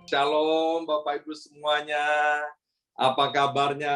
Shalom Bapak Ibu semuanya. Apa kabarnya?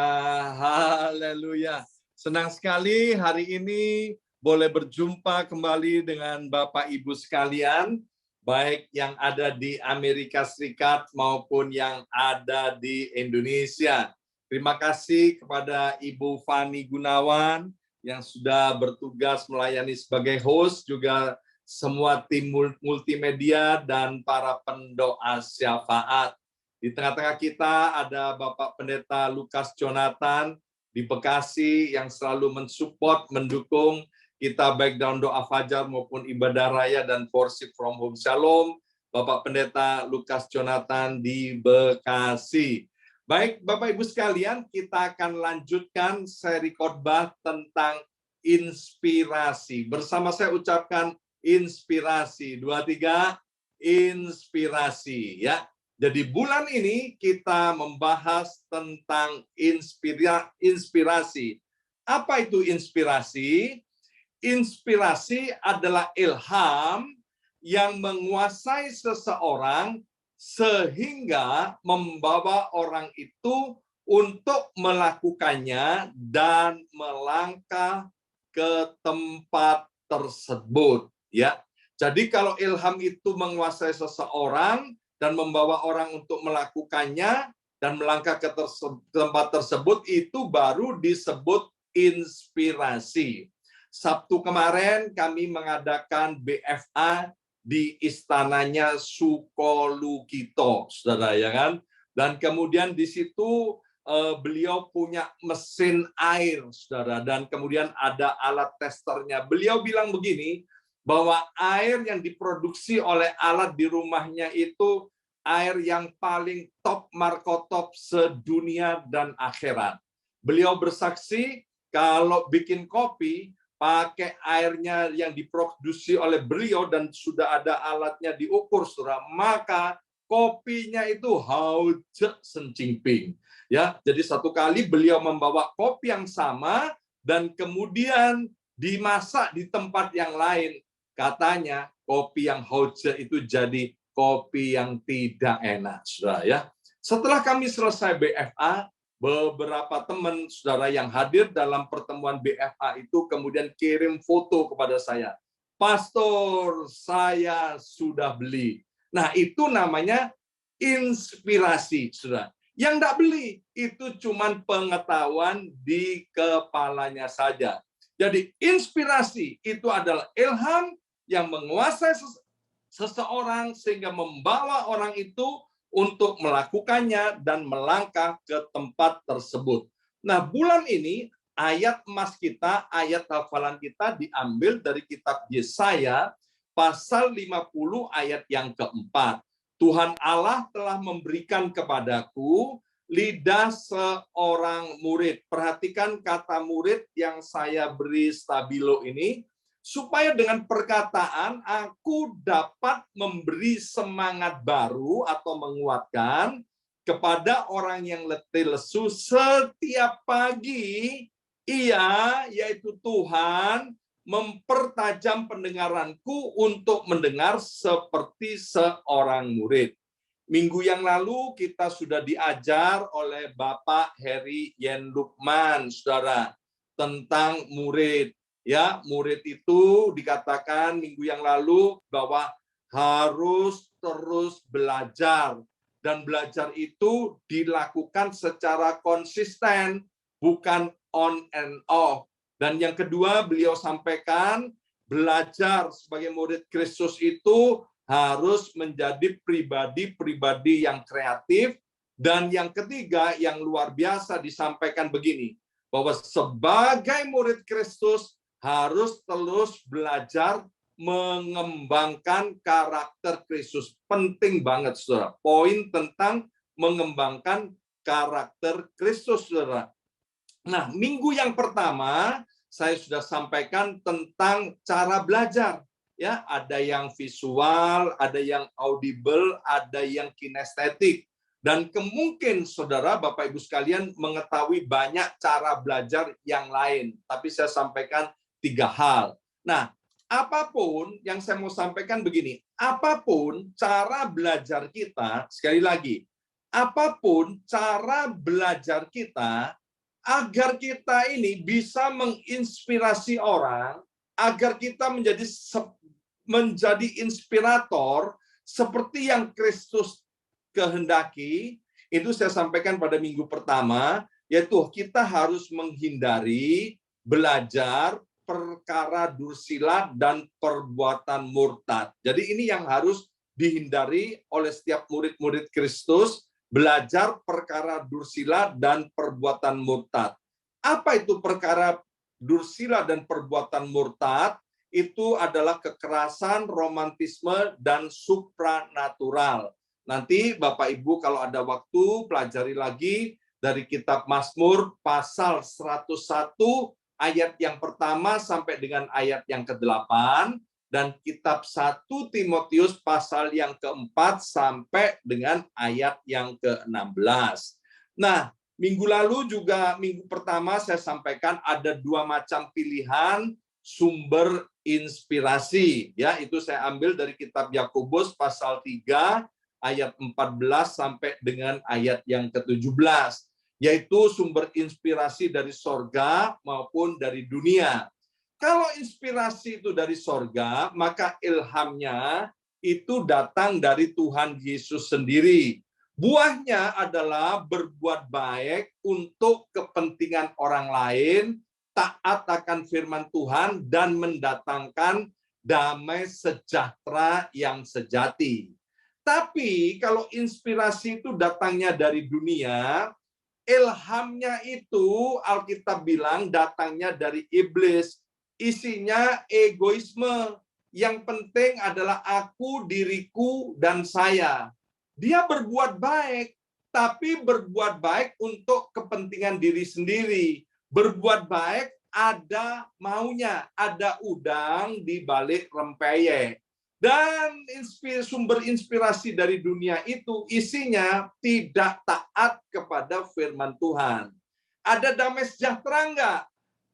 Haleluya. Senang sekali hari ini boleh berjumpa kembali dengan Bapak Ibu sekalian, baik yang ada di Amerika Serikat maupun yang ada di Indonesia. Terima kasih kepada Ibu Fani Gunawan yang sudah bertugas melayani sebagai host, juga semua tim multimedia dan para pendoa syafaat. Di tengah-tengah kita ada Bapak Pendeta Lukas Jonathan di Bekasi yang selalu mensupport, mendukung kita baik dalam doa fajar maupun ibadah raya dan worship from home. Shalom, Bapak Pendeta Lukas Jonathan di Bekasi. Baik, Bapak Ibu sekalian, kita akan lanjutkan seri khotbah tentang inspirasi. Bersama saya ucapkan inspirasi. 2, 3, inspirasi. Ya. Jadi bulan ini kita membahas tentang inspirasi. Apa itu inspirasi? Inspirasi adalah ilham yang menguasai seseorang sehingga membawa orang itu untuk melakukannya dan melangkah ke tempat tersebut. Ya, jadi kalau ilham itu menguasai seseorang dan membawa orang untuk melakukannya dan melangkah ke tempat tersebut, itu baru disebut inspirasi. Sabtu kemarin kami mengadakan BFA di istananya Sukolukito, saudara, ya kan? Dan kemudian di situ beliau punya mesin air, saudara, dan kemudian ada alat testernya. Beliau bilang begini, bahwa air yang diproduksi oleh alat di rumahnya itu air yang paling top markotop sedunia dan akhirat. Beliau bersaksi kalau bikin kopi pakai airnya yang diproduksi oleh beliau dan sudah ada alatnya diukur, saudara, maka kopinya itu hauce sencingping. Ya, jadi satu kali beliau membawa kopi yang sama dan kemudian dimasak di tempat yang lain. Katanya kopi yang hauce itu jadi kopi yang tidak enak, saudara, ya. Setelah kami selesai BFA, beberapa teman saudara yang hadir dalam pertemuan BFA itu kemudian kirim foto kepada saya. Pastor, saya sudah beli. Nah, itu namanya inspirasi, saudara. Yang tidak beli, itu cuma pengetahuan di kepalanya saja. Jadi inspirasi itu adalah ilham yang menguasai seseorang sehingga membawa orang itu untuk melakukannya dan melangkah ke tempat tersebut. Nah, bulan ini ayat emas kita, ayat hafalan kita diambil dari kitab Yesaya pasal 50 ayat yang keempat. Tuhan Allah telah memberikan kepadaku lidah seorang murid. Perhatikan kata murid yang saya beri stabilo ini, supaya dengan perkataan aku dapat memberi semangat baru atau menguatkan kepada orang yang letih lesu setiap pagi. Ia, yaitu Tuhan, mempertajam pendengaranku untuk mendengar seperti seorang murid. Minggu yang lalu kita sudah diajar oleh Bapak Heri Yen Lukman, saudara, tentang murid. Ya, murid itu dikatakan minggu yang lalu bahwa harus terus belajar. Dan belajar itu dilakukan secara konsisten, bukan on and off. Dan yang kedua beliau sampaikan, belajar sebagai murid Kristus itu harus menjadi pribadi-pribadi yang kreatif. Dan yang ketiga yang luar biasa disampaikan begini, bahwa sebagai murid Kristus harus terus belajar mengembangkan karakter Kristus. Penting banget, saudara. Poin tentang mengembangkan karakter Kristus, saudara. Nah, minggu yang pertama saya sudah sampaikan tentang cara belajar. Ya, ada yang visual, ada yang audible, ada yang kinestetik. Dan kemungkin saudara, Bapak Ibu sekalian mengetahui banyak cara belajar yang lain. Tapi saya sampaikan 3 hal. Nah, apapun yang saya mau sampaikan begini, apapun cara belajar kita, sekali lagi, apapun cara belajar kita, agar kita ini bisa menginspirasi orang, agar kita menjadi inspirator seperti yang Kristus kehendaki, itu saya sampaikan pada minggu pertama, yaitu kita harus menghindari belajar perkara dursila dan perbuatan murtad. Jadi ini yang harus dihindari oleh setiap murid-murid Kristus, belajar perkara dursila dan perbuatan murtad. Apa itu perkara dursila dan perbuatan murtad? Itu adalah kekerasan, romantisme, dan supranatural. Nanti Bapak Ibu kalau ada waktu pelajari lagi dari kitab Mazmur pasal 101 ayat yang pertama sampai dengan ayat yang ke-8 dan kitab 1 Timotius pasal yang ke-4 sampai dengan ayat yang ke-16. Nah, minggu lalu juga minggu pertama saya sampaikan ada dua macam pilihan sumber inspirasi, ya, itu saya ambil dari kitab Yakobus pasal 3 ayat 14 sampai dengan ayat yang ke-17, yaitu sumber inspirasi dari sorga maupun dari dunia. Kalau inspirasi itu dari sorga, maka ilhamnya itu datang dari Tuhan Yesus sendiri. Buahnya adalah berbuat baik untuk kepentingan orang lain, taat akan firman Tuhan, dan mendatangkan damai sejahtera yang sejati. Tapi kalau inspirasi itu datangnya dari dunia, ilhamnya itu Alkitab bilang datangnya dari iblis. Isinya egoisme. Yang penting adalah aku, diriku, dan saya. Dia berbuat baik, tapi berbuat baik untuk kepentingan diri sendiri. Berbuat baik ada maunya, ada udang di balik rempeyek. Dan sumber inspirasi dari dunia itu isinya tidak taat kepada firman Tuhan. Ada damai sejahtera enggak?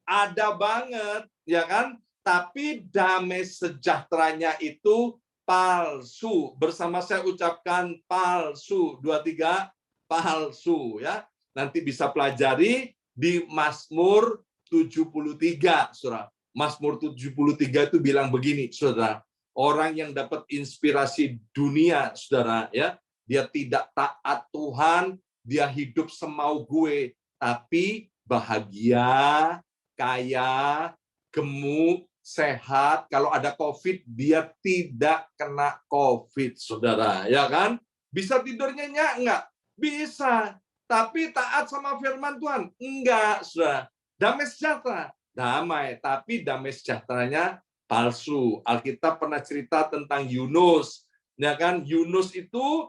Ada banget, ya kan? Tapi damai sejahteranya itu palsu. Bersama saya ucapkan palsu. 2, 3, palsu, ya. Nanti bisa pelajari di Mazmur 73, Saudara. Mazmur 73 itu bilang begini, Saudara. Orang yang dapat inspirasi dunia, Saudara, ya, dia tidak taat Tuhan, dia hidup semau gue, tapi bahagia, kaya, gemuk, sehat. Kalau ada COVID, dia tidak kena COVID, Saudara, ya kan? Bisa tidur nyenyak enggak? Bisa. Tapi taat sama firman Tuhan? Enggak, Saudara. Damai sejahtera? Damai, tapi damai sejahteranya palsu. Alkitab pernah cerita tentang Yunus, ya kan? Yunus itu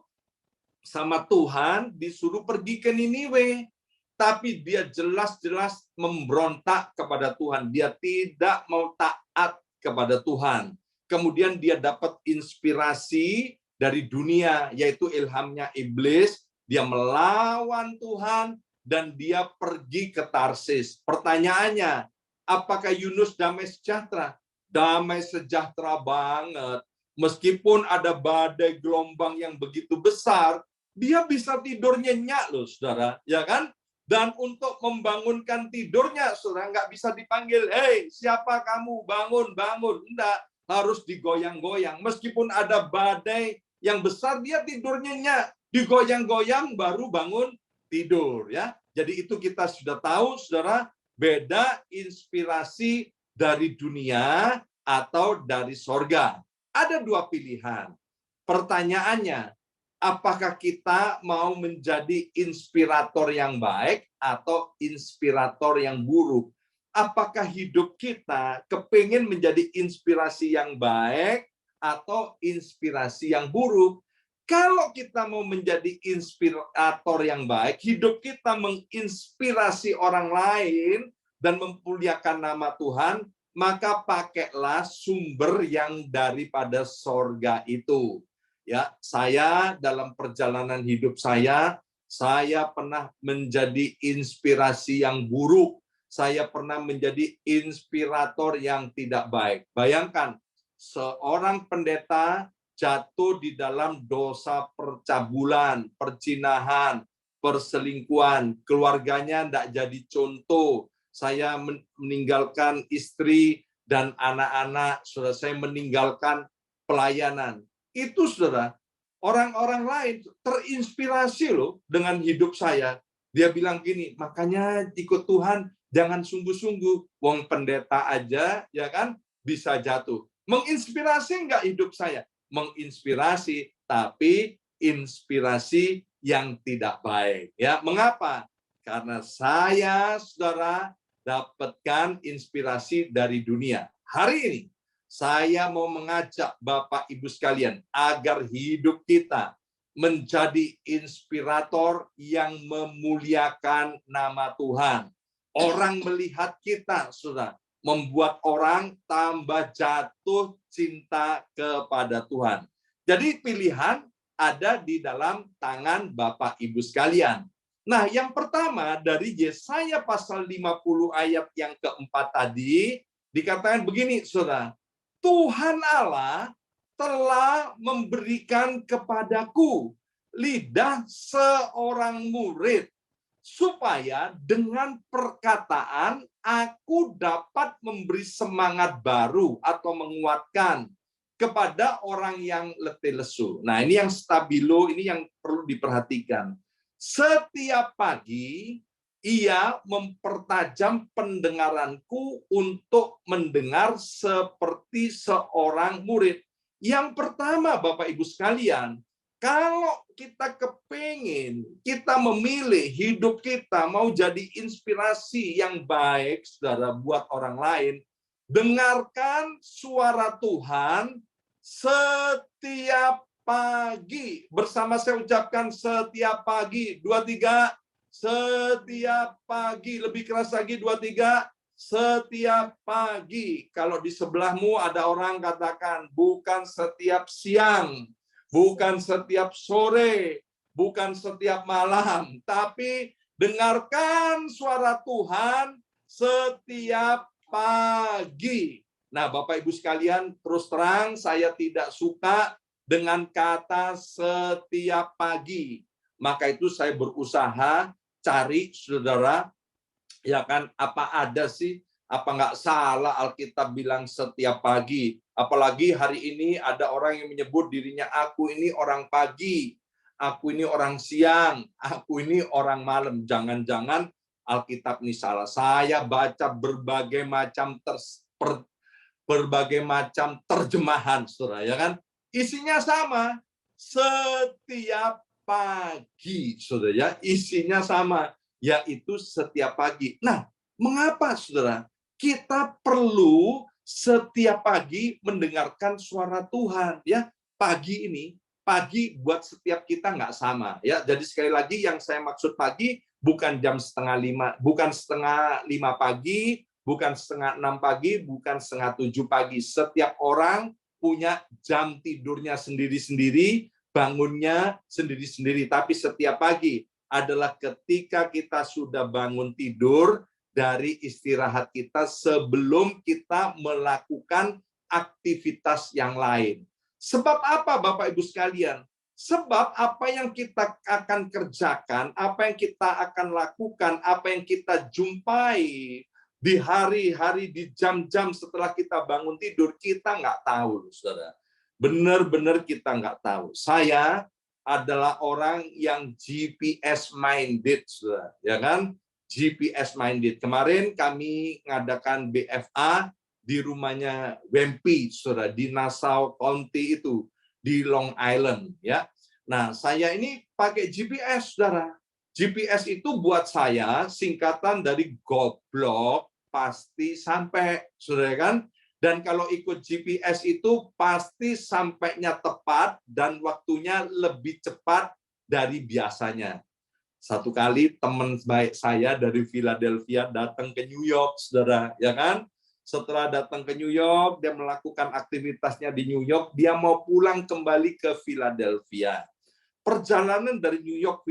sama Tuhan disuruh pergi ke Niniwe, tapi dia jelas-jelas memberontak kepada Tuhan. Dia tidak mau taat kepada Tuhan. Kemudian dia dapat inspirasi dari dunia, yaitu ilhamnya iblis. Dia melawan Tuhan dan dia pergi ke Tarsis. Pertanyaannya, apakah Yunus damai sejahtera? Damai sejahtera banget. Meskipun ada badai gelombang yang begitu besar, dia bisa tidur nyenyak loh, Saudara. Ya kan? Dan untuk membangunkan tidurnya, Saudara, nggak bisa dipanggil, hei, siapa kamu? Bangun, bangun. Enggak, harus digoyang-goyang. Meskipun ada badai yang besar, dia tidur nyenyak. Digoyang-goyang baru bangun tidur, ya. Jadi itu kita sudah tahu, Saudara, beda inspirasi dari dunia atau dari sorga. Ada dua pilihan. Pertanyaannya, apakah kita mau menjadi inspirator yang baik atau inspirator yang buruk? Apakah hidup kita kepingin menjadi inspirasi yang baik atau inspirasi yang buruk? Kalau kita mau menjadi inspirator yang baik, hidup kita menginspirasi orang lain dan memuliakan nama Tuhan, maka pakailah sumber yang daripada sorga itu. Ya, saya dalam perjalanan hidup saya pernah menjadi inspirasi yang buruk. saya pernah menjadi inspirator yang tidak baik. Bayangkan, seorang pendeta jatuh di dalam dosa percabulan, perzinahan, perselingkuhan, keluarganya tidak jadi contoh. Saya meninggalkan istri dan anak-anak, saudara, saya meninggalkan pelayanan. Itu, saudara, orang-orang lain terinspirasi loh dengan hidup saya. Dia bilang gini, makanya ikut Tuhan jangan sungguh-sungguh. Wong pendeta aja, ya kan, bisa jatuh. Menginspirasi enggak hidup saya? Menginspirasi, tapi inspirasi yang tidak baik. Ya, mengapa? Karena saya, saudara, dapatkan inspirasi dari dunia. Hari ini, saya mau mengajak Bapak Ibu sekalian agar hidup kita menjadi inspirator yang memuliakan nama Tuhan. Orang melihat kita, saudara, membuat orang tambah jatuh cinta kepada Tuhan. Jadi pilihan ada di dalam tangan Bapak Ibu sekalian. Nah, yang pertama dari Yesaya pasal 50 ayat yang keempat tadi, dikatakan begini, saudara. Tuhan Allah telah memberikan kepadaku lidah seorang murid, supaya dengan perkataan aku dapat memberi semangat baru atau menguatkan kepada orang yang letih lesu. Nah, ini yang stabilo, ini yang perlu diperhatikan. Setiap pagi ia mempertajam pendengaranku untuk mendengar seperti seorang murid. Yang pertama, Bapak Ibu sekalian, kalau kita kepingin, kita memilih hidup kita mau jadi inspirasi yang baik, saudara, buat orang lain, dengarkan suara Tuhan setiap pagi. Bersama saya ucapkan setiap pagi. 2, 3. Setiap pagi. Lebih keras lagi, 2, 3. Setiap pagi. Kalau di sebelahmu ada orang katakan, bukan setiap siang, bukan setiap sore, bukan setiap malam, tapi dengarkan suara Tuhan setiap pagi. Nah, Bapak Ibu sekalian, terus terang saya tidak suka dengan kata setiap pagi. Maka itu saya berusaha cari, saudara, ya kan, apa ada sih, apa nggak salah Alkitab bilang setiap pagi. Apalagi hari ini ada orang yang menyebut dirinya, aku ini orang pagi, aku ini orang siang, aku ini orang malam. Jangan-jangan Alkitab ini salah. Saya baca berbagai macam terjemahan, saudara, ya kan? Isinya sama, setiap pagi, saudara, ya, isinya sama, yaitu setiap pagi. Nah, mengapa, saudara, kita perlu setiap pagi mendengarkan suara Tuhan? Ya, pagi ini, pagi buat setiap kita nggak sama. Ya, jadi sekali lagi yang saya maksud pagi bukan jam 4:30, bukan 5:30 pagi, bukan 5:30 pagi, bukan 6:30 pagi. Setiap orang punya jam tidurnya sendiri-sendiri, bangunnya sendiri-sendiri. Tapi setiap pagi adalah ketika kita sudah bangun tidur dari istirahat kita sebelum kita melakukan aktivitas yang lain. Sebab apa, Bapak Ibu sekalian? Sebab apa yang kita akan kerjakan, apa yang kita akan lakukan, apa yang kita jumpai di hari-hari, di jam-jam setelah kita bangun tidur, kita nggak tahu, saudara. Benar-benar kita nggak tahu. Saya adalah orang yang GPS minded, saudara, ya kan? GPS minded. Kemarin kami ngadakan BFA di rumahnya Wempi, saudara, di Nassau County itu, di Long Island, ya. Nah, saya ini pakai GPS, saudara. GPS itu buat saya singkatan dari goblok pasti sampai, saudara, kan? Dan kalau ikut GPS itu pasti sampainya tepat dan waktunya lebih cepat dari biasanya. Satu kali teman baik saya dari Philadelphia datang ke New York, saudara, ya kan? Setelah datang ke New York, dia melakukan aktivitasnya di New York, dia mau pulang kembali ke Philadelphia. perjalanan dari New York,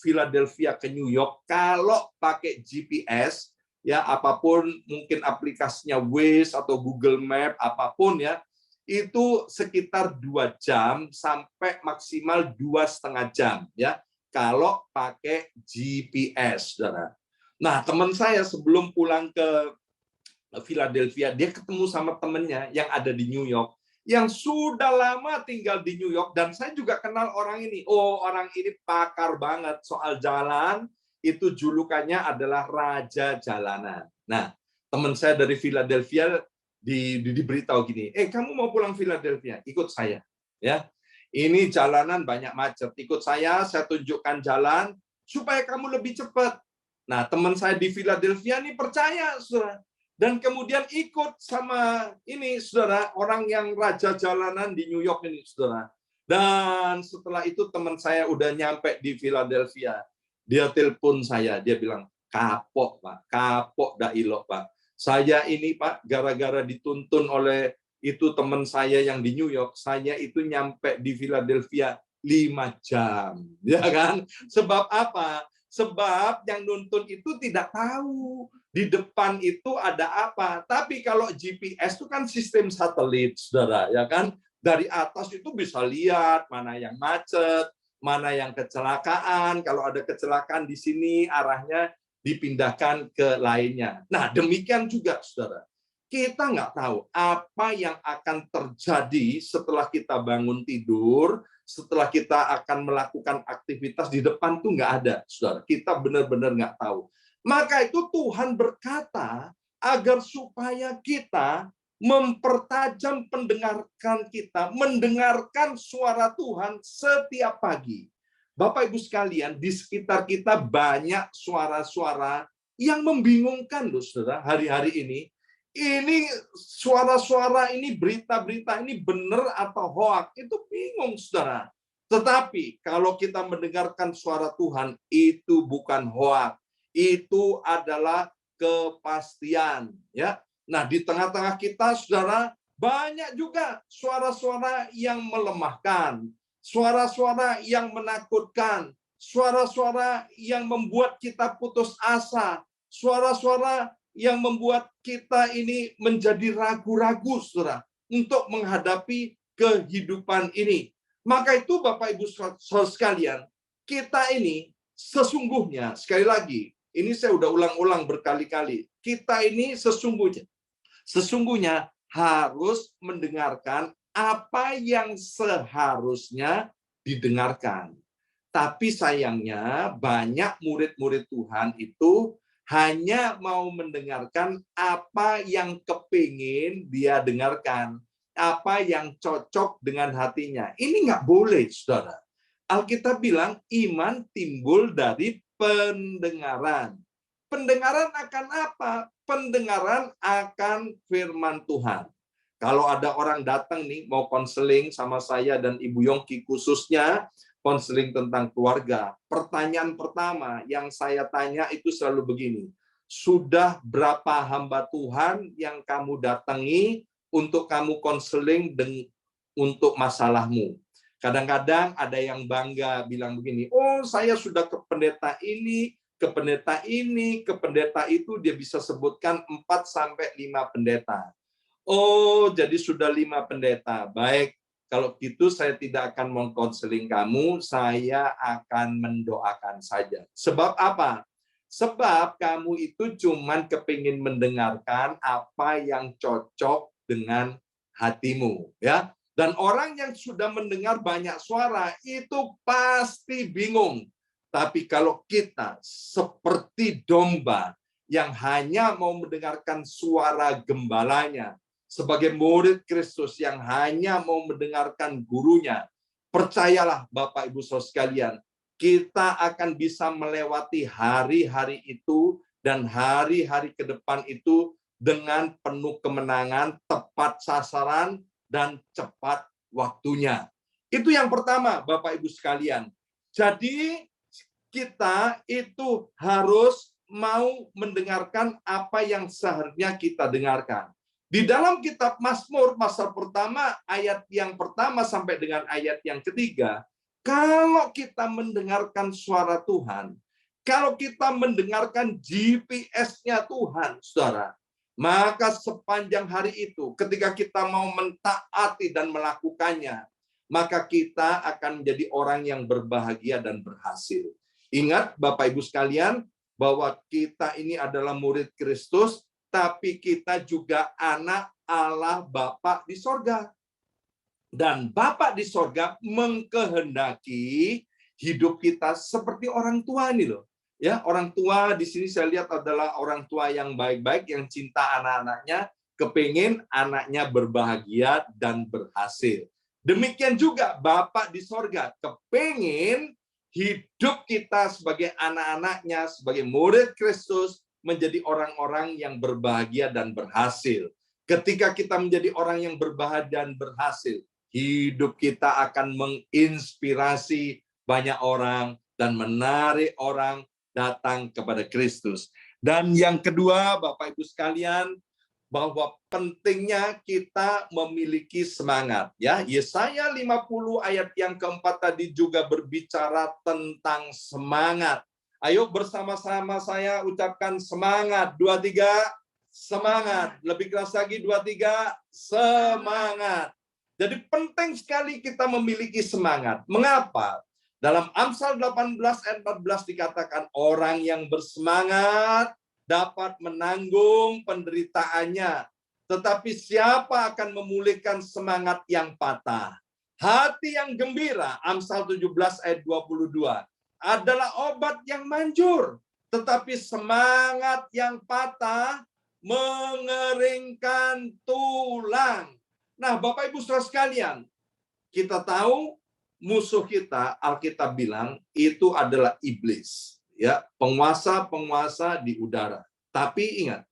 Philadelphia ke New York, kalau pakai GPS, ya apapun mungkin aplikasinya Waze atau Google Map, apapun ya, itu sekitar 2 jam sampai maksimal 2,5 jam ya kalau pakai GPS, saudara. Nah, teman saya sebelum pulang ke Philadelphia, dia ketemu sama temennya yang ada di New York, yang sudah lama tinggal di New York, dan saya juga kenal orang ini. Oh, orang ini pakar banget soal jalan, itu julukannya adalah Raja Jalanan. Nah, teman saya dari Philadelphia diberitahu gini, kamu mau pulang Philadelphia, ikut saya. Ya, ini jalanan banyak macet, ikut saya tunjukkan jalan, supaya kamu lebih cepat. Nah, teman saya di Philadelphia ini percaya, saudara. Dan kemudian ikut sama ini, saudara, orang yang raja jalanan di New York ini, saudara. Dan setelah itu teman saya udah nyampe di Philadelphia. Dia telepon saya, dia bilang, kapok, Pak. Kapok dah ilok, Pak. Saya ini, Pak, gara-gara dituntun oleh itu teman saya yang di New York, saya itu nyampe di Philadelphia 5 jam. Ya kan? Sebab apa? Sebab yang nuntun itu tidak tahu di depan itu ada apa. Tapi kalau GPS itu kan sistem satelit, saudara, ya kan? Dari atas itu bisa lihat mana yang macet, mana yang kecelakaan. Kalau ada kecelakaan di sini, arahnya dipindahkan ke lainnya. Nah, demikian juga, saudara. Kita nggak tahu apa yang akan terjadi setelah kita bangun tidur, setelah kita akan melakukan aktivitas di depan tuh nggak ada, saudara. Kita benar-benar nggak tahu. Maka itu Tuhan berkata agar supaya kita mempertajam pendengaran kita, mendengarkan suara Tuhan setiap pagi. Bapak Ibu sekalian, di sekitar kita banyak suara-suara yang membingungkan, loh, saudara, hari-hari ini. Ini suara-suara ini, berita-berita ini benar atau hoak, itu bingung, saudara. Tetapi kalau kita mendengarkan suara Tuhan, itu bukan hoak, itu adalah kepastian. Ya, nah di tengah-tengah kita, saudara, banyak juga suara-suara yang melemahkan, suara-suara yang menakutkan, suara-suara yang membuat kita putus asa, suara-suara yang membuat kita ini menjadi ragu-ragu, saudara, untuk menghadapi kehidupan ini. Maka itu Bapak Ibu saudara sekalian, kita ini sesungguhnya, sekali lagi, ini saya udah ulang-ulang berkali-kali, kita ini sesungguhnya harus mendengarkan apa yang seharusnya didengarkan. Tapi sayangnya banyak murid-murid Tuhan itu hanya mau mendengarkan apa yang kepingin dia dengarkan, apa yang cocok dengan hatinya. Ini nggak boleh, saudara. Alkitab bilang iman timbul dari pendengaran. Pendengaran akan apa? Pendengaran akan firman Tuhan. Kalau ada orang datang nih mau konseling sama saya dan Ibu Yongki khususnya, konseling tentang keluarga, pertanyaan pertama yang saya tanya itu selalu begini, sudah berapa hamba Tuhan yang kamu datangi untuk kamu konseling untuk masalahmu? Kadang-kadang ada yang bangga bilang begini, oh saya sudah ke pendeta ini, ke pendeta ini, ke pendeta itu, dia bisa sebutkan 4-5 pendeta. Oh, jadi sudah 5 pendeta. Baik, kalau gitu saya tidak akan mengkonseling kamu, saya akan mendoakan saja. Sebab apa? Sebab kamu itu cuman kepingin mendengarkan apa yang cocok dengan hatimu, ya. Dan orang yang sudah mendengar banyak suara itu pasti bingung. Tapi kalau kita seperti domba yang hanya mau mendengarkan suara gembalanya, sebagai murid Kristus yang hanya mau mendengarkan gurunya, percayalah Bapak Ibu Saudara sekalian, kita akan bisa melewati hari-hari itu dan hari-hari ke depan itu dengan penuh kemenangan, tepat sasaran, dan cepat waktunya. Itu yang pertama, Bapak Ibu sekalian. Jadi kita itu harus mau mendengarkan apa yang seharusnya kita dengarkan. Di dalam kitab Mazmur pasal pertama, ayat yang pertama sampai dengan ayat yang ketiga, Kalau kita mendengarkan suara Tuhan, kalau kita mendengarkan GPS-nya Tuhan, saudara, maka sepanjang hari itu, ketika kita mau mentaati dan melakukannya, maka kita akan menjadi orang yang berbahagia dan berhasil. Ingat, Bapak Ibu sekalian, bahwa kita ini adalah murid Kristus, tapi kita juga anak Allah Bapa di sorga. Dan Bapa di sorga mengkehendaki hidup kita seperti orang tua ini loh. Ya, orang tua di sini saya lihat adalah orang tua yang baik-baik, yang cinta anak-anaknya, kepingin anaknya berbahagia dan berhasil. Demikian juga Bapa di sorga kepingin hidup kita sebagai anak-anaknya, sebagai murid Kristus, menjadi orang-orang yang berbahagia dan berhasil. Ketika kita menjadi orang yang berbahagia dan berhasil, hidup kita akan menginspirasi banyak orang dan menarik orang datang kepada Kristus. Dan yang kedua, Bapak Ibu sekalian, bahwa pentingnya kita memiliki semangat. Ya, Yesaya 50 ayat yang keempat tadi juga berbicara tentang semangat. Ayo bersama-sama saya ucapkan semangat. 2, 3, semangat. Lebih keras lagi, 2, 3, semangat. Jadi penting sekali kita memiliki semangat. Mengapa? Dalam Amsal 18 ayat 14 dikatakan orang yang bersemangat dapat menanggung penderitaannya. Tetapi siapa akan memulihkan semangat yang patah? Hati yang gembira, Amsal 17 ayat 22, adalah obat yang manjur. Tetapi semangat yang patah mengeringkan tulang. Nah, Bapak Ibu Saudara sekalian, kita tahu musuh kita, Alkitab bilang, itu adalah iblis, ya, penguasa-penguasa di udara. Tapi ingat,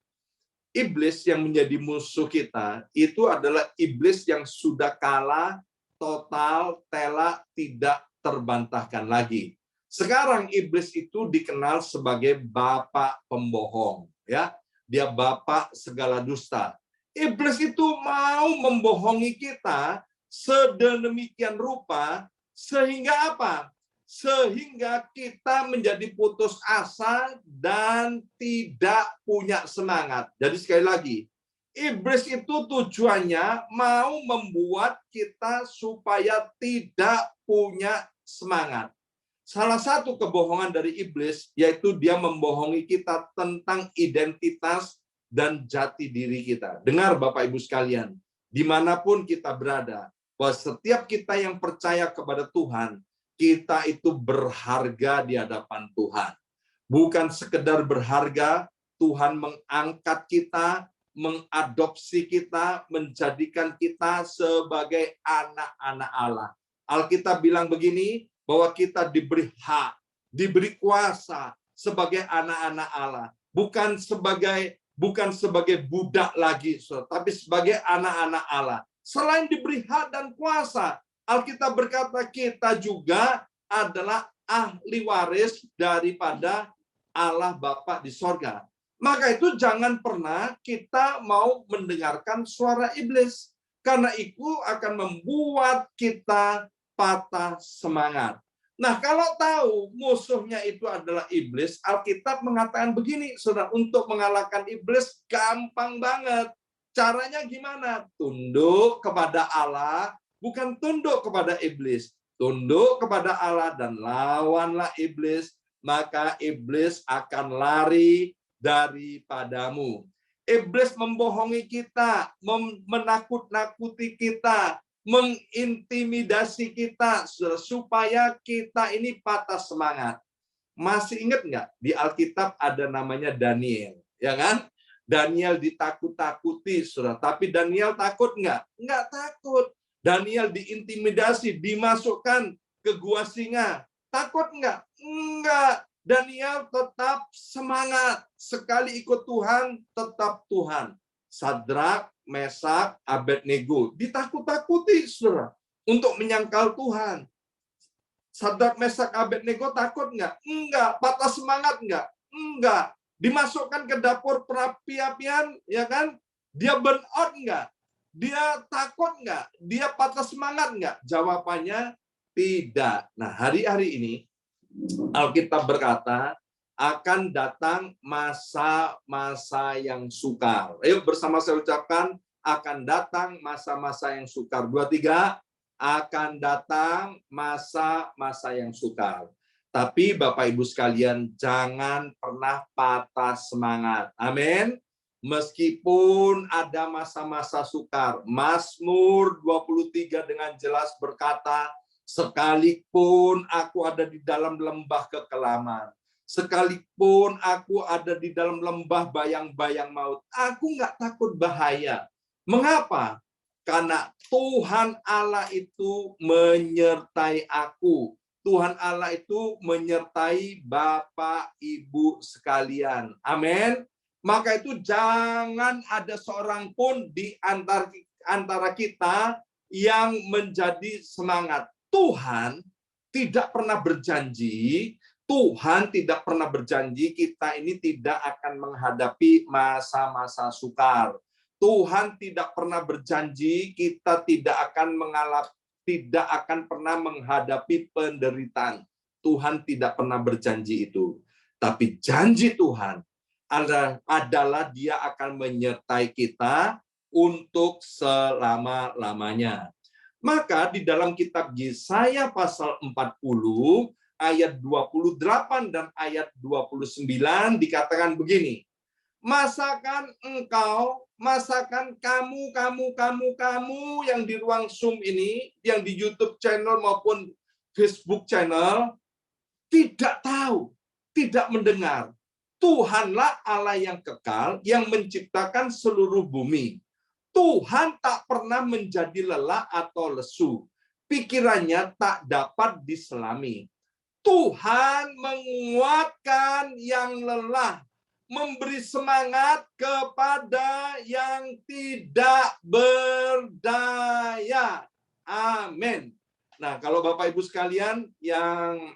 iblis yang menjadi musuh kita itu adalah iblis yang sudah kalah total, telak, tidak terbantahkan lagi. Sekarang iblis itu dikenal sebagai bapak pembohong, ya. Dia bapak segala dusta. Iblis itu mau membohongi kita sedemikian rupa sehingga apa? Sehingga kita menjadi putus asa dan tidak punya semangat. Jadi sekali lagi, iblis itu tujuannya mau membuat kita supaya tidak punya semangat. Salah satu kebohongan dari iblis yaitu dia membohongi kita tentang identitas dan jati diri kita. Dengar Bapak Ibu sekalian, dimanapun kita berada, bahwa setiap kita yang percaya kepada Tuhan, kita itu berharga di hadapan Tuhan. Bukan sekedar berharga, Tuhan mengangkat kita, mengadopsi kita, menjadikan kita sebagai anak-anak Allah. Alkitab bilang begini, bahwa kita diberi hak, diberi kuasa sebagai anak-anak Allah. Bukan sebagai budak lagi, tapi sebagai anak-anak Allah. Selain diberi hak dan kuasa, Alkitab berkata kita juga adalah ahli waris daripada Allah Bapa di sorga. Maka itu jangan pernah kita mau mendengarkan suara iblis. Karena itu akan membuat kita patah semangat. Nah, kalau tahu musuhnya itu adalah iblis, Alkitab mengatakan begini, saudara, untuk mengalahkan iblis gampang banget. Caranya gimana? Tunduk kepada Allah, bukan tunduk kepada iblis. Tunduk kepada Allah dan lawanlah iblis, maka iblis akan lari daripadamu. Iblis membohongi kita, menakut-nakuti kita, mengintimidasi kita supaya kita ini patah semangat. Masih ingat nggak di Alkitab ada namanya Daniel, ya kan? Daniel ditakut-takuti, saudara. Tapi Daniel takut nggak? Nggak takut. Daniel diintimidasi, dimasukkan ke gua singa. Takut nggak? Nggak. Daniel tetap semangat. Sekali ikut Tuhan, tetap Tuhan. Sadrak, Mesak, Abednego ditakut-takuti, saudara, untuk menyangkal Tuhan. Sadrak, Mesak, Abednego takut nggak? Enggak. Patah semangat nggak? Enggak. Dimasukkan ke dapur perapi-apian, ya kan? Dia burn out nggak? Dia takut nggak? Dia patah semangat nggak? Jawabannya tidak. Nah, hari-hari ini Alkitab berkata, akan datang masa-masa yang sukar. Ayo bersama saya ucapkan, akan datang masa-masa yang sukar. 2, 3, akan datang masa-masa yang sukar. Tapi Bapak Ibu sekalian, jangan pernah patah semangat. Amin. Meskipun ada masa-masa sukar, Mazmur 23 dengan jelas berkata, sekalipun aku ada di dalam lembah kekelaman, sekalipun aku ada di dalam lembah bayang-bayang maut, aku nggak takut bahaya. Mengapa? Karena Tuhan Allah itu menyertai aku. Tuhan Allah itu menyertai Bapak Ibu sekalian. Amin. Maka itu jangan ada seorang pun di antara kita yang menjadi semangat. Tuhan tidak pernah berjanji, kita ini tidak akan menghadapi masa-masa sukar. Tuhan tidak pernah berjanji kita tidak akan pernah menghadapi penderitaan. Tuhan tidak pernah berjanji itu. Tapi janji Tuhan adalah Dia akan menyertai kita untuk selama-lamanya. Maka di dalam kitab Yesaya pasal 40 ayat 28 dan ayat 29 dikatakan begini. Masakan kamu yang di ruang Zoom ini, yang di YouTube channel maupun Facebook channel, tidak tahu, tidak mendengar. Tuhanlah Allah yang kekal, yang menciptakan seluruh bumi. Tuhan tak pernah menjadi lelah atau lesu. Pikirannya tak dapat diselami. Tuhan menguatkan yang lelah, memberi semangat kepada yang tidak berdaya. Amin. Nah, kalau Bapak Ibu sekalian yang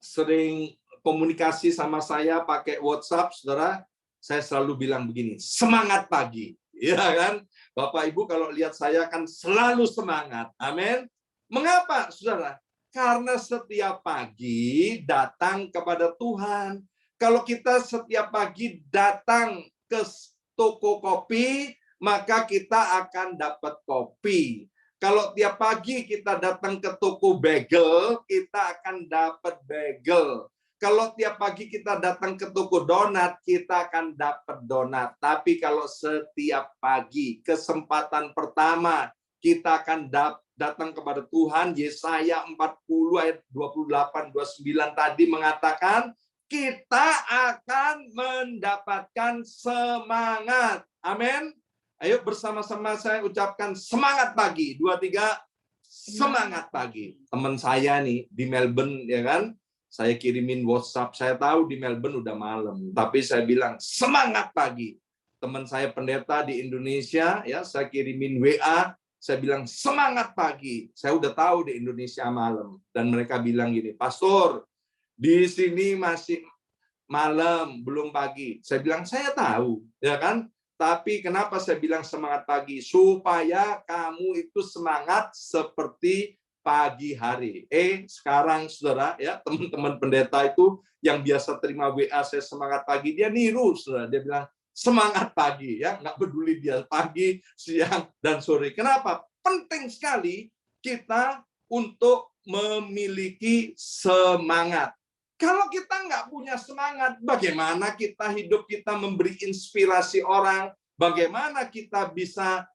sering komunikasi sama saya pakai WhatsApp, saudara, saya selalu bilang begini, semangat pagi. Ya kan? Bapak Ibu kalau lihat saya kan selalu semangat. Amin. Mengapa, saudara? Karena setiap pagi datang kepada Tuhan. Kalau kita setiap pagi datang ke toko kopi, maka kita akan dapat kopi. Kalau tiap pagi kita datang ke toko bagel, kita akan dapat bagel. Kalau tiap pagi kita datang ke toko donat, kita akan dapat donat. Tapi kalau setiap pagi, kesempatan pertama, kita akan datang kepada Tuhan. Yesaya 40 ayat 28-29 tadi mengatakan, kita akan mendapatkan semangat. Amin. Ayo bersama-sama saya ucapkan semangat pagi. 2, 3, semangat pagi. Teman saya nih di Melbourne, ya kan? Saya kirimin WhatsApp, saya tahu di Melbourne udah malam, tapi saya bilang semangat pagi. Teman saya pendeta di Indonesia, ya, saya kirimin WA, saya bilang semangat pagi. Saya udah tahu di Indonesia malam, dan mereka bilang gini, Pastor, di sini masih malam, belum pagi. Saya bilang saya tahu, ya kan? Tapi kenapa saya bilang semangat pagi? Supaya kamu itu semangat seperti pagi hari. Sekarang saudara, ya teman-teman pendeta itu yang biasa terima WA saya semangat pagi, dia niru, saudara. Dia bilang semangat pagi, ya nggak peduli dia pagi, siang dan sore. Kenapa? Penting sekali kita untuk memiliki semangat. Kalau kita nggak punya semangat, bagaimana kita hidup kita memberi inspirasi orang? Bagaimana kita bisa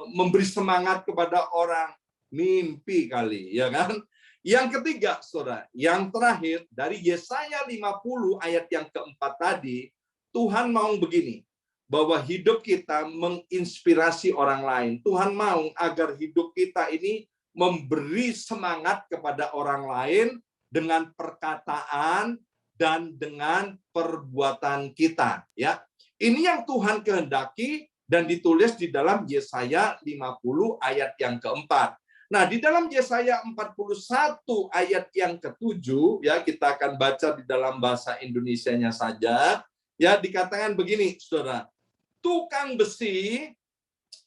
memberi semangat kepada orang? Mimpi kali, ya kan? Yang ketiga, saudara, yang terakhir dari Yesaya 50 ayat yang keempat tadi, Tuhan mau begini, bahwa hidup kita menginspirasi orang lain. Tuhan mau agar hidup kita ini memberi semangat kepada orang lain dengan perkataan dan dengan perbuatan kita, ya. Ini yang Tuhan kehendaki dan ditulis di dalam Yesaya 50 ayat yang keempat. Nah, di dalam Yesaya 41 ayat yang ke-7, ya kita akan baca di dalam bahasa Indonesianya saja, ya dikatakan begini, Saudara. Tukang besi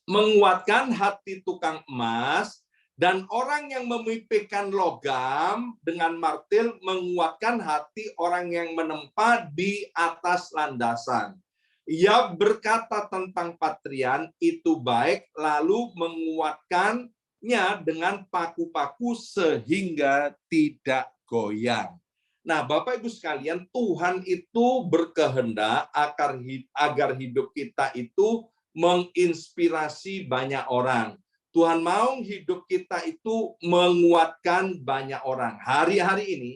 menguatkan hati tukang emas Dan orang yang memimpikan logam dengan martil menguatkan hati orang yang menempa di atas landasan. Ia berkata tentang patrian itu baik, lalu menguatkannya dengan paku-paku sehingga tidak goyang. Nah, Bapak Ibu sekalian, Tuhan itu berkehendak agar hidup kita itu menginspirasi banyak orang. Tuhan mau hidup kita itu menguatkan banyak orang. Hari-hari ini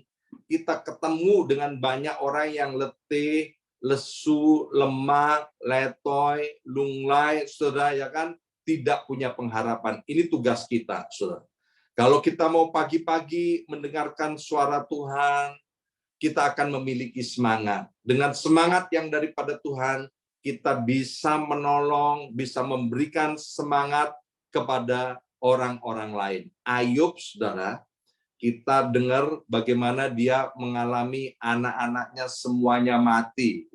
kita ketemu dengan banyak orang yang letih, lesu, lemah, letoy, lunglai, saudara, ya kan, tidak punya pengharapan. Ini tugas kita, saudara. Kalau kita mau pagi-pagi mendengarkan suara Tuhan, kita akan memiliki semangat. Dengan semangat yang daripada Tuhan, kita bisa menolong, bisa memberikan semangat kepada orang-orang lain. Ayub, saudara, kita dengar bagaimana dia mengalami anak-anaknya semuanya mati.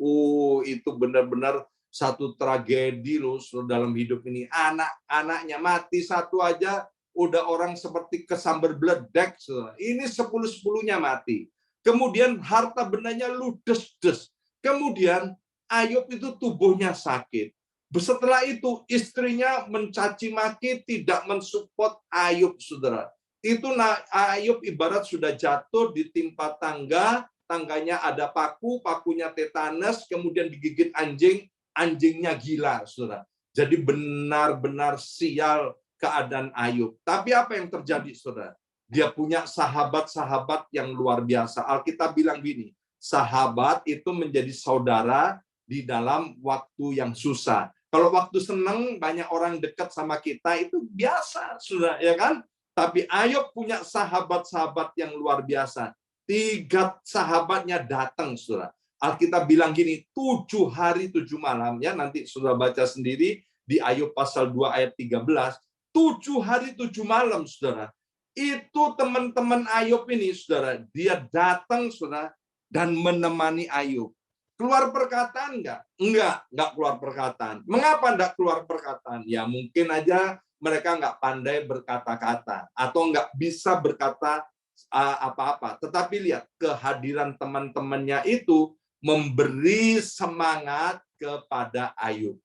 Itu benar-benar satu tragedi loh dalam hidup ini. Anak-anaknya mati satu aja, udah orang seperti kesambar beledek. Saudara. Ini 10-10-nya mati. Kemudian harta bendanya ludes-des. Kemudian Ayub itu tubuhnya sakit. Setelah itu istrinya mencaci maki, tidak mensupport Ayub, saudara. Itu Ayub ibarat sudah jatuh ditimpa tangga, tangganya ada paku, pakunya tetanus, kemudian digigit anjing, anjingnya gila, saudara. Jadi benar-benar sial keadaan Ayub. Tapi apa yang terjadi, saudara? Dia punya sahabat-sahabat yang luar biasa. Alkitab bilang gini, sahabat itu menjadi saudara di dalam waktu yang susah. Kalau waktu senang banyak orang dekat sama kita itu biasa, sudah ya kan? Tapi Ayub punya sahabat-sahabat yang luar biasa. 3 sahabatnya datang, saudara. Alkitab bilang gini, 7 hari 7 malam, ya nanti sudah baca sendiri di Ayub pasal 2 ayat 13. 7 hari 7 malam, saudara. Itu teman-teman Ayub ini, saudara. Dia datang, saudara, dan menemani Ayub. Keluar perkataan enggak? Enggak keluar perkataan. Mengapa enggak keluar perkataan? Ya mungkin aja mereka enggak pandai berkata-kata atau enggak bisa berkata apa-apa. Tetapi lihat, kehadiran teman-temannya itu memberi semangat kepada Ayub.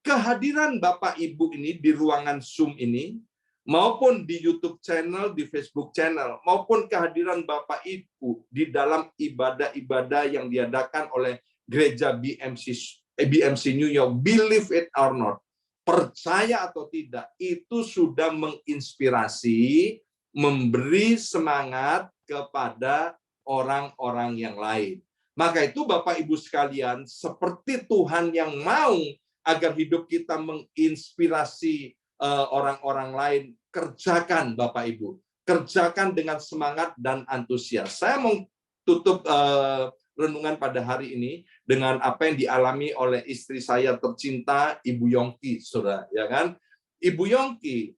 Kehadiran Bapak Ibu ini di ruangan Zoom ini, maupun di YouTube channel, di Facebook channel, maupun kehadiran Bapak Ibu di dalam ibadah-ibadah yang diadakan oleh Gereja BMC New York, believe it or not, percaya atau tidak, itu sudah menginspirasi, memberi semangat kepada orang-orang yang lain. Maka itu Bapak Ibu sekalian, seperti Tuhan yang mau agar hidup kita menginspirasi orang-orang lain, kerjakan Bapak Ibu. Kerjakan dengan semangat dan antusias. Saya mau tutup renungan pada hari ini dengan apa yang dialami oleh istri saya tercinta, Ibu Yongki, saudara, ya kan? Ibu Yongki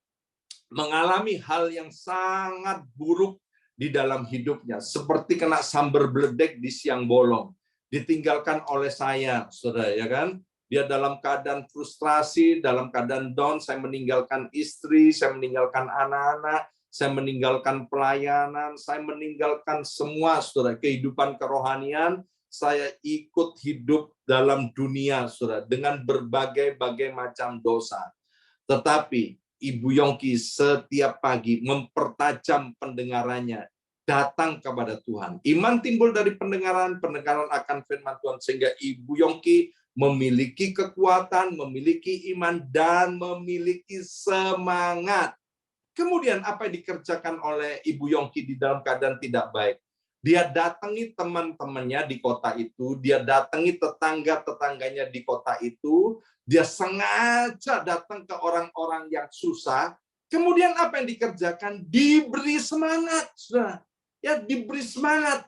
mengalami hal yang sangat buruk di dalam hidupnya, seperti kena sambar beledek di siang bolong, ditinggalkan oleh saya, saudara, ya kan? Dia dalam keadaan frustrasi, dalam keadaan down, saya meninggalkan istri, saya meninggalkan anak-anak, saya meninggalkan pelayanan, saya meninggalkan semua, saudara, kehidupan kerohanian, saya ikut hidup dalam dunia, saudara, dengan berbagai-bagai macam dosa. Tetapi Ibu Yongki setiap pagi mempertajam pendengarannya, datang kepada Tuhan. Iman timbul dari pendengaran akan firman Tuhan, sehingga Ibu Yongki memiliki kekuatan, memiliki iman, dan memiliki semangat. Kemudian apa yang dikerjakan oleh Ibu Yongki di dalam keadaan tidak baik? Dia datangi teman-temannya di kota itu, dia datangi tetangga-tetangganya di kota itu, dia sengaja datang ke orang-orang yang susah. Kemudian apa yang dikerjakan? Diberi semangat, saudara. Ya, diberi semangat.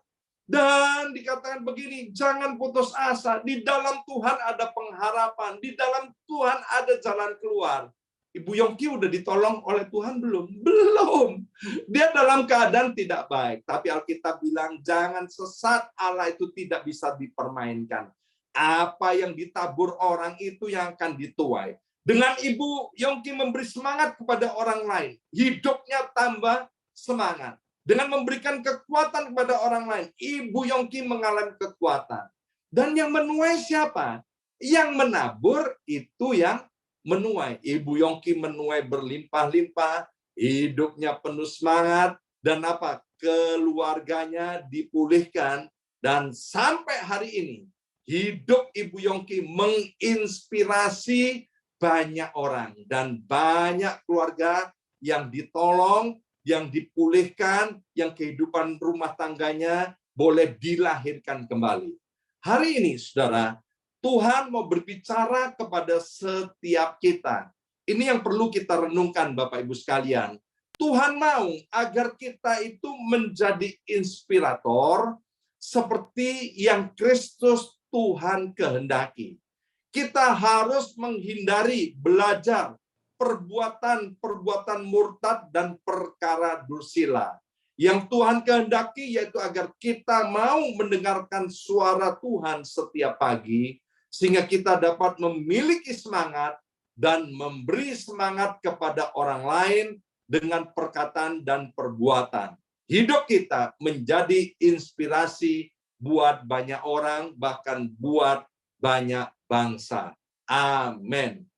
Dan dikatakan begini, jangan putus asa. Di dalam Tuhan ada pengharapan. Di dalam Tuhan ada jalan keluar. Ibu Yongki udah ditolong oleh Tuhan belum? Belum. Dia dalam keadaan tidak baik. Tapi Alkitab bilang, jangan sesat, Allah itu tidak bisa dipermainkan. Apa yang ditabur orang itu yang akan dituai. Dengan Ibu Yongki memberi semangat kepada orang lain, hidupnya tambah semangat. Dengan memberikan kekuatan kepada orang lain, Ibu Yongki mengalami kekuatan. Dan yang menuai siapa? Yang menabur itu yang menuai. Ibu Yongki menuai berlimpah-limpah, hidupnya penuh semangat, dan apa? Keluarganya dipulihkan, dan sampai hari ini hidup Ibu Yongki menginspirasi banyak orang dan banyak keluarga yang ditolong, yang dipulihkan, yang kehidupan rumah tangganya boleh dilahirkan kembali. Hari ini, saudara, Tuhan mau berbicara kepada setiap kita. Ini yang perlu kita renungkan, Bapak Ibu sekalian. Tuhan mau agar kita itu menjadi inspirator seperti yang Kristus Tuhan kehendaki. Kita harus menghindari belajar perbuatan-perbuatan murtad dan perkara dursila. Yang Tuhan kehendaki yaitu agar kita mau mendengarkan suara Tuhan setiap pagi, sehingga kita dapat memiliki semangat dan memberi semangat kepada orang lain dengan perkataan dan perbuatan. Hidup kita menjadi inspirasi buat banyak orang, bahkan buat banyak bangsa. Amin.